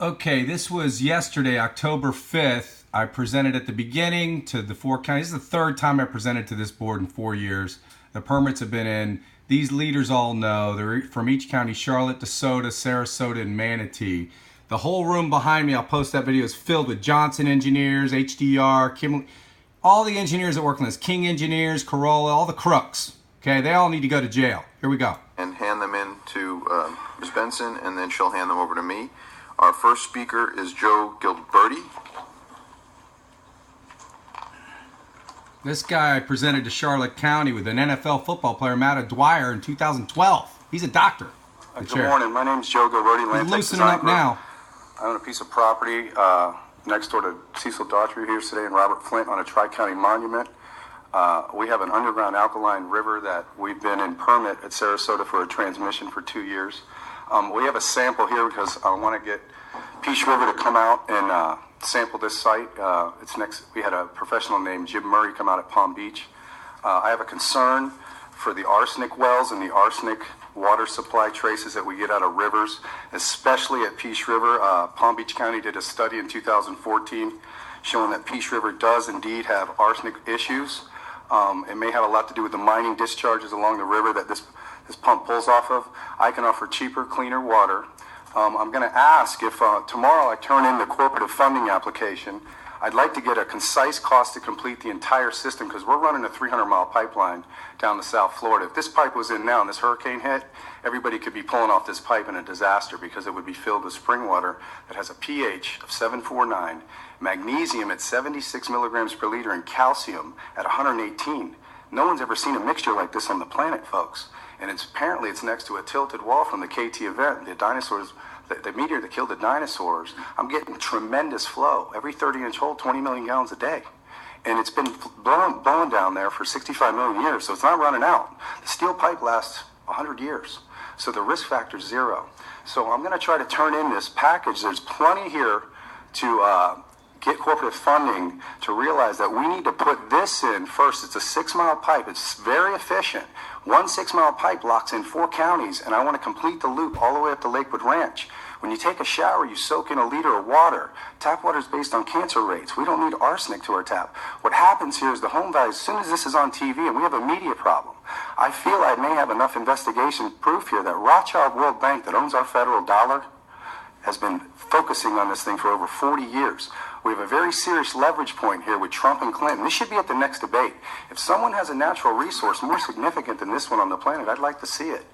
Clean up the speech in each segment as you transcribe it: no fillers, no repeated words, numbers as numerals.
Okay, this was yesterday, October 5th. I presented at the beginning to the 4 counties. This is the third time I presented to this board in 4 years. The permits have been in. These leaders all know. They're from each county: Charlotte, Desoto, Sarasota, and Manatee. The whole room behind me, I'll post that video, is filled with Johnson engineers, HDR, Kim, all the engineers that work on this, King engineers, Corolla, all the crooks. Okay, they all need to go to jail. Here we go. And hand them in to Ms. Benson, and then she'll hand them over to me. Our first speaker is Joe Gilberti. This guy presented to Charlotte County with an NFL football player, Matt Dwyer, in 2012. He's a doctor. Good morning. My name's Joe Gilberti. He's loosening up now. I own a piece of property next door to Cecil Daughtry here today and Robert Flint on a Tri-County monument. We have an underground alkaline river that we've been in permit at Sarasota for a transmission for 2 years. We have a sample here because I want to get Peace River to come out and sample this site. It's next. We had a professional named Jim Murray come out at Palm Beach. I have a concern for the arsenic wells and the arsenic water supply traces that we get out of rivers, especially at Peace River. Palm Beach County did a study in 2014 showing that Peace River does indeed have arsenic issues. It may have a lot to do with the mining discharges along the river that this pump pulls off of. I can offer cheaper, cleaner water. I'm going to ask if tomorrow I turn in the cooperative funding application. I'd like to get a concise cost to complete the entire system because we're running a 300-mile pipeline down to South Florida. If this pipe was in now and this hurricane hit, everybody could be pulling off this pipe in a disaster because it would be filled with spring water that has a pH of 7.49, magnesium at 76 milligrams per liter, and calcium at 118. No one's ever seen a mixture like this on the planet, folks. And apparently it's next to a tilted wall from the KT event, the dinosaurs, the meteor that killed the dinosaurs. I'm getting tremendous flow. Every 30-inch hole, 20 million gallons a day. And it's been blowing down there for 65 million years, so it's not running out. The steel pipe lasts 100 years, so the risk factor is zero. So I'm going to try to turn in this package. There's plenty here to get corporate funding to realize that we need to put this in first. It's a 6-mile pipe. It's very efficient. 1 6-mile pipe locks in 4 counties, and I want to complete the loop all the way up to Lakewood Ranch. When you take a shower, you soak in a liter of water. Tap water is based on cancer rates. We don't need arsenic to our tap. What happens here is the home value, as soon as this is on TV, and we have a media problem, I feel I may have enough investigation proof here that Rothschild World Bank, that owns our federal dollar, has been focusing on this thing for over 40 years. We have a very serious leverage point here with Trump and Clinton. This should be at the next debate. If someone has a natural resource more significant than this one on the planet, I'd like to see it.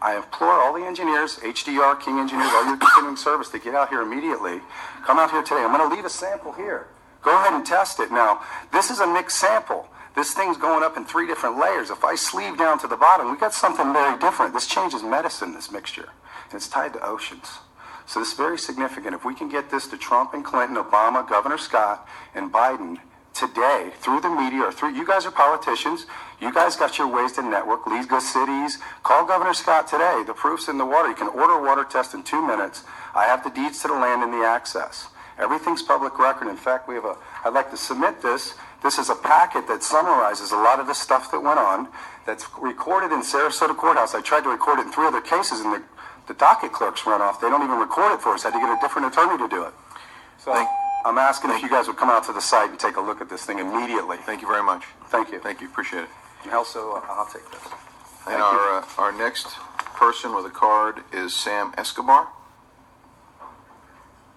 I implore all the engineers, HDR, King engineers, all your continuing service, to get out here immediately. Come out here today. I'm going to leave a sample here. Go ahead and test it. Now, this is a mixed sample. This thing's going up in 3 different layers. If I sleeve down to the bottom, we got something very different. This changes medicine, this mixture. And it's tied to oceans. So this is very significant. If we can get this to Trump and Clinton, Obama, Governor Scott, and Biden today through the media or through, you guys are politicians. You guys got your ways to network, lead good cities. Call Governor Scott today. The proof's in the water. You can order a water test in 2 minutes. I have the deeds to the land and the access. Everything's public record. In fact, I'd like to submit this. This is a packet that summarizes a lot of the stuff that went on that's recorded in Sarasota Courthouse. I tried to record it in 3 other cases, and the docket clerks run off. They don't even record it for us. I had to get a different attorney to do it. So I'm asking if you guys would come out to the site and take a look at this thing immediately. Thank you very much. Thank you. Thank you. Appreciate it. And also, I'll take this. And our next person with a card is Sam Escobar.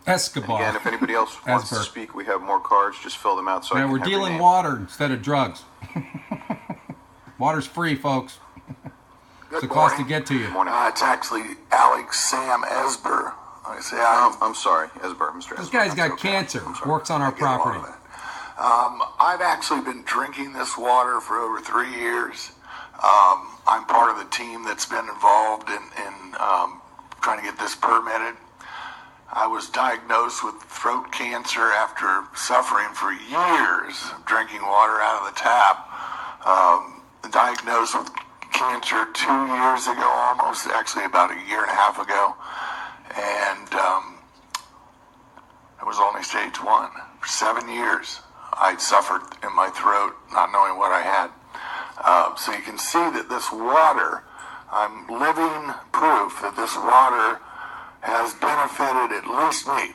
And again, if anybody else wants to speak, we have more cards. Just fill them out. So we're dealing water instead of drugs. Water's free, folks. It's a cost to get to you. It's actually Alex Sam Esber. I'm sorry, Esber, Mr. Esber. This guy's got cancer. Works on our property. I've actually been drinking this water for over 3 years. I'm part of the team that's been involved in trying to get this permitted. I was diagnosed with throat cancer after suffering for years of drinking water out of the tap. Diagnosed with cancer 2 years ago, almost, actually about a year and a half ago, and it was only stage 1. For 7 years I'd suffered in my throat, not knowing what I had. So you can see that this water, I'm living proof that this water has benefited at least me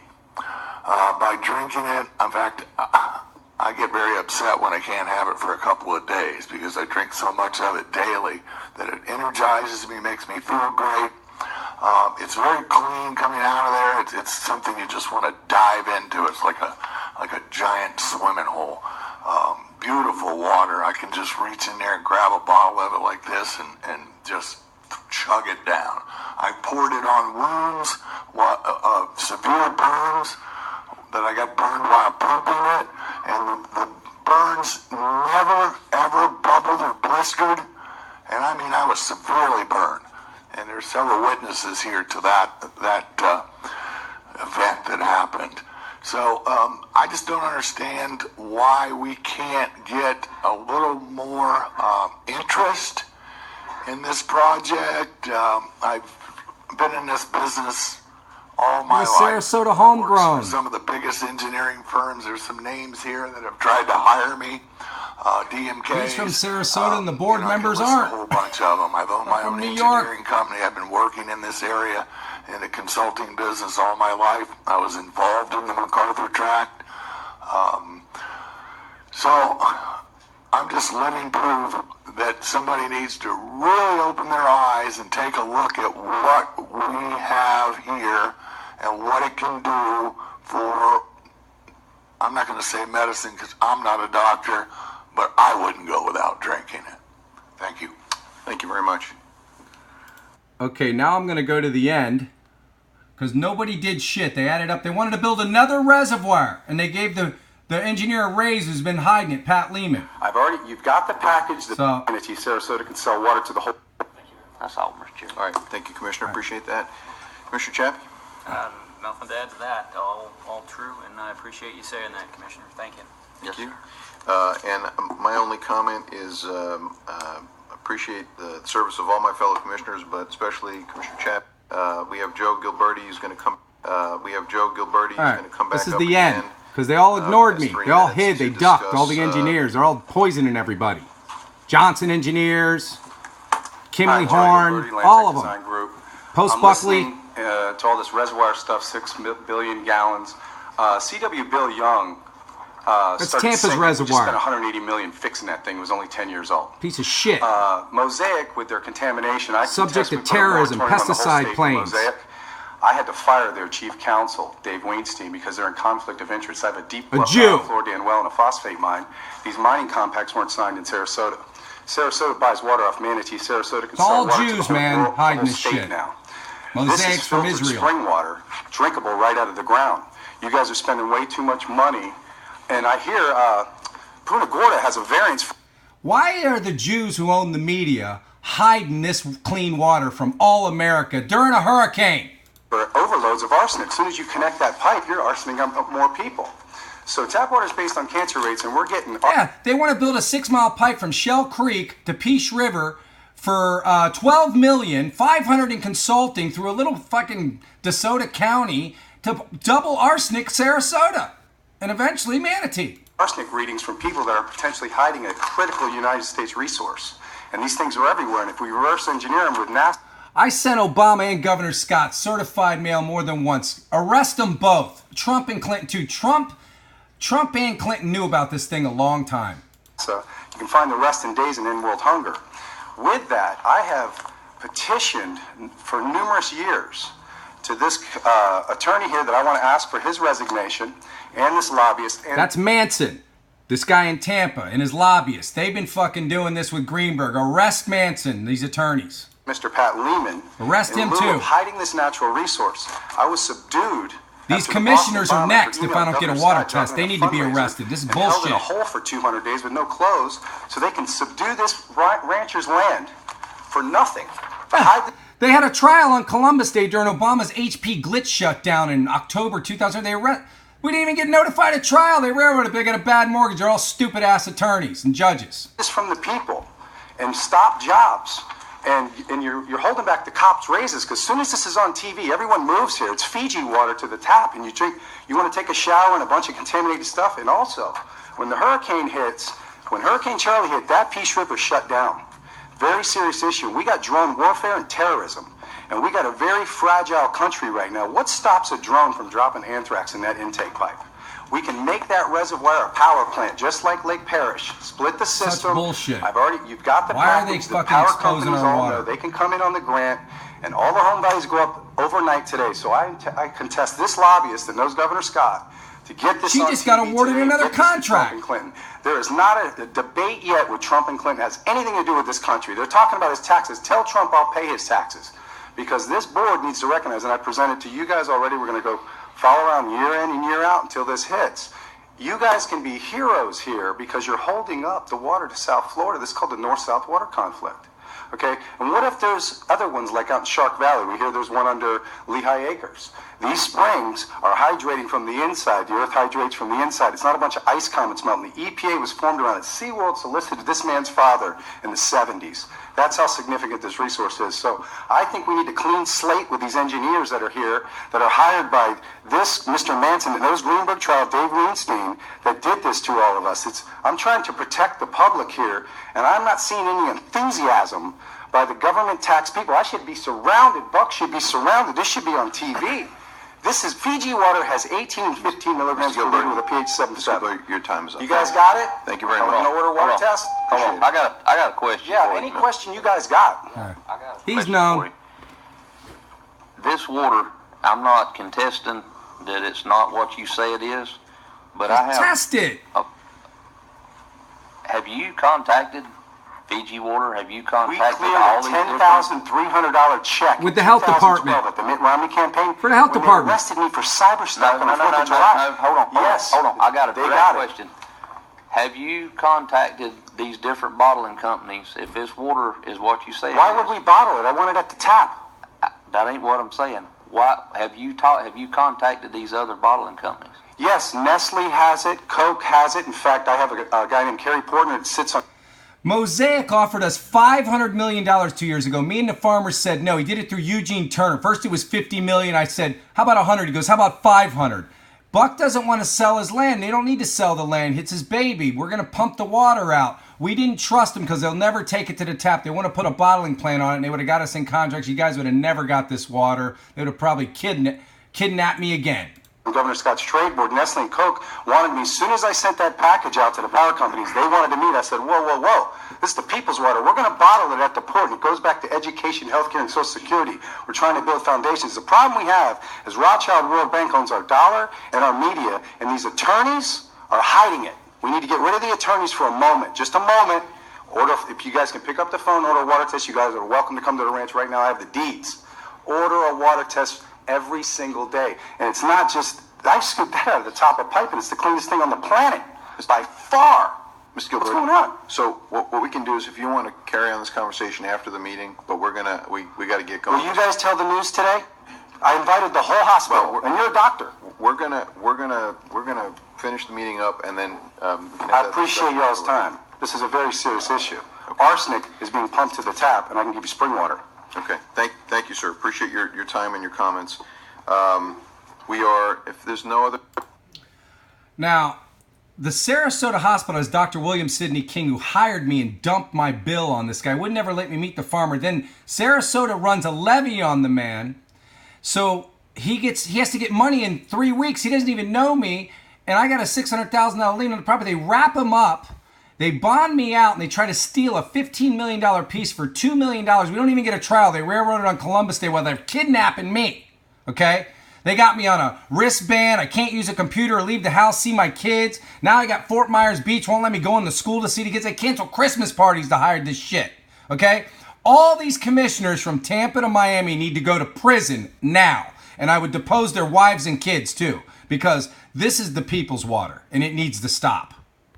by drinking it. In fact, I get very upset when I can't have it for a couple of days because I drink so much of it daily that it energizes me, makes me feel great. It's very clean coming out of there. It's something you just want to dive into. It's like a giant swimming hole. Beautiful water. I can just reach in there and grab a bottle of it like this and just chug it down. I poured it on wounds, severe burns that I got burned while pumping it, and the burns never ever bubbled or blistered, and I mean I was severely burned. And there's several witnesses here to that event that happened. So I just don't understand why we can't get a little more interest in this project. I've been in this business all my life. Sarasota homegrown. For some of the biggest engineering firms. There's some names here that have tried to hire me. DMK. He's from Sarasota, and the board members aren't. A whole bunch of them. I've owned my own New York. engineering company. I've been working in this area in the consulting business all my life. I was involved in the MacArthur Tract. So I'm just living proof that somebody needs to really open their eyes and take a look at what we have here and what it can do for, I'm not going to say medicine because I'm not a doctor, but I wouldn't go without drinking it. Thank you. Thank you very much. Okay, now I'm going to go to the end because nobody did shit. They added up. They wanted to build another reservoir, and they gave the engineer a raise who's been hiding it, Pat Lehman. You've got the package that So- Manatee, Sarasota can sell water to the whole. That's all, Mr. Chair. All right, thank you, Commissioner. Appreciate that. Commissioner Chappie? Nothing to add to that. All true, and I appreciate you saying that, Commissioner. Thank you. Thank you. And my only comment is appreciate the service of all my fellow commissioners, but especially Commissioner Chappie. We have Joe Gilberti who's going to come. Who's going to come back. This is up the again. end because they all ignored me. Has 3 They all minutes hid. They to ducked. All the discuss, engineers. They're all poisoning everybody. Johnson Engineers, Kimley Joe Horn, Gilberti, Land all Tech of them. Design Group. Post I'm Buckley. listening, to all this reservoir stuff, 6 billion gallons. CW Bill Young That's started Tampa's saying reservoir. We just spent $180 million fixing that thing. It was only 10 years old. Piece of shit. Mosaic with their contamination. I Subject contest to we put a terrorism, moratorium on the whole pesticide state for claims. Mosaic. I had to fire their chief counsel, Dave Weinstein, because they're in conflict of interest. I have a deep Jew. Floridian well and a phosphate mine. These mining compacts weren't signed in Sarasota. Sarasota buys water off Manatee. Sarasota can all sell water to Jews, the whole man, world, hiding the whole this state shit. now. Mosaic's This is from filtered Israel. spring water, drinkable right out of the ground. You guys are spending way too much money. And I hear Punta Gorda has a variance. Why are the Jews who own the media hiding this clean water from all America during a hurricane? For overloads of arsenic. As soon as you connect that pipe, you're arsening up more people. So tap water is based on cancer rates, and we're getting... Yeah, they want to build a 6-mile pipe from Shell Creek to Peace River for $12 million, $500 in consulting through a little fucking Desoto County to double arsenic Sarasota and eventually Manatee. Arsenic readings from people that are potentially hiding a critical United States resource. And these things are everywhere, and if we reverse engineer them with NASA... I sent Obama and Governor Scott certified mail more than once. Arrest them both. Trump and Clinton too. Trump and Clinton knew about this thing a long time. So you can find the rest in days and end world hunger. With that, I have petitioned for numerous years to this attorney here that I want to ask for his resignation and this lobbyist. And That's Manson, this guy in Tampa, and his lobbyists. They've been fucking doing this with Greenberg. Arrest Manson, these attorneys. Mr. Pat Lehman. Arrest him in lieu too. Of hiding this natural resource. I was subdued. These after the commissioners Boston are bombing next for if I don't get a Governor water Scott test. They dropping need a to be fundraiser arrested. This is and held in a bullshit. hole for 200 days with no clothes so they can subdue this rancher's land for nothing. To hide the They had a trial on Columbus Day during Obama's HP glitch shutdown in October 2000. We didn't even get notified at trial. They railroaded. They got a bad mortgage. They're all stupid ass attorneys and judges. this from the people and stop jobs. And you're holding back the cops' raises because as soon as this is on TV, everyone moves here. It's Fiji water to the tap, and you drink. You want to take a shower and a bunch of contaminated stuff. And also, when the hurricane hits, when Hurricane Charlie hit, that Peace River shut down. Very serious issue. We got drone warfare and terrorism. And we got a very fragile country right now. What stops a drone from dropping anthrax in that intake pipe? We can make that reservoir a power plant, just like Lake Parrish. Split the system. Such bullshit. You've got the Why are they package. The fucking power exposing companies our all water? know. They can come in on the grant, and all the home values go up overnight today. So I contest this lobbyist that knows Governor Scott to get this She on just got TV awarded today and another get this to contract. Trump and Clinton. There is not a debate yet with Trump and Clinton has anything to do with this country. They're talking about his taxes. Tell Trump I'll pay his taxes. Because this board needs to recognize, and I presented to you guys already, we're going to go follow around year in and year out until this hits. You guys can be heroes here because you're holding up the water to South Florida. This is called the North-South water conflict. Okay? And what if there's other ones like out in Shark Valley? We hear there's one under Lehigh Acres. These springs are hydrating from the inside. The earth hydrates from the inside. It's not a bunch of ice comets melting. The EPA was formed around it. SeaWorld solicited this man's father in the 70s. That's how significant this resource is. So I think we need to clean slate with these engineers that are here, that are hired by this Mr. Manson, that knows Greenberg trial, Dave Greenstein, that did this to all of us. I'm trying to protect the public here, and I'm not seeing any enthusiasm by the government tax people. I should be surrounded. Buck should be surrounded. This should be on TV. This is Fiji water has 18 and 15 milligrams per liter with a pH 7.7. Your time is up. You guys got it? Thank you very Are we much. gonna order a water test? Hold on. I got a question. Yeah, for any you. question you guys got. I got a He's question known. for you. This water, I'm not contesting that it's not what you say it is, but I have. Test it. Have you contacted Fiji Water? Have you We contacted cleared all a these $10,300 check With the in health 2012 department. at the Mitt Romney campaign. For the health when department. They arrested me for cyber stuff on the 4th of No, July. hold on. Yes. Hold on. I got a They direct got it. question. Have you contacted these different bottling companies if this water is what you say it Why is? would we bottle it? I want it at the tap. That ain't what I'm saying. Why have you contacted these other bottling companies? Yes, Nestle has it. Coke has it. In fact, I have a guy named Kerry Portner that sits on. Mosaic offered us $500 million 2 years ago. Me and the farmers said no. He did it through Eugene Turner. First it was $50 million. I said, how about 100? He goes, how about 500? Buck doesn't want to sell his land. They don't need to sell the land. It's his baby. We're going to pump the water out. We didn't trust them because they'll never take it to the tap. They want to put a bottling plant on it, and they would have got us in contracts. You guys would have never got this water. They would have probably kidnapped me again. Governor Scott's trade board, Nestle and Coke wanted me, as soon as I sent that package out to the power companies, they wanted to meet. I said, whoa, this is the people's water. We're going to bottle it at the port, and it goes back to education, healthcare, and Social Security. We're trying to build foundations. The problem we have is Rothschild World Bank owns our dollar and our media, and these attorneys are hiding it. We need to get rid of the attorneys for a moment, just a moment. Order, if you guys can pick up the phone, order a water test. You guys are welcome to come to the ranch right now. I have the deeds. Order a water test every single day. And it's not just, I scooped that out of the top of pipe, and it's the cleanest thing on the planet. It's by far. Mr. Gilberti, What's going on? So what we can do is, if you want to carry on this conversation after the meeting, but we got to get going. Will you guys tell the news today? I invited the whole hospital, and you're a doctor. We're gonna finish the meeting up, and then we can have I that appreciate discussion y'all's afterwards. time. This is a very serious issue. Arsenic is being pumped to the tap, and I can give you spring water. Okay, thank you, sir. Appreciate your time and your comments. If there's no other. Now, the Sarasota hospital is Dr. William Sidney King, who hired me and dumped my bill on this guy. Would never let me meet the farmer. Then Sarasota runs a levy on the man. So he has to get money in 3 weeks. He doesn't even know me. And I got a $600,000 lien on the property. They wrap him up. They bond me out, and they try to steal a $15 million piece for $2 million. We don't even get a trial. They railroaded on Columbus Day while they're kidnapping me. Okay? They got me on a wristband. I can't use a computer or leave the house, see my kids. Now I got Fort Myers Beach. Won't let me go in the school to see the kids. They cancel Christmas parties to hide this shit. Okay? All these commissioners from Tampa to Miami need to go to prison now. And I would depose their wives and kids too. Because this is the people's water. And it needs to stop.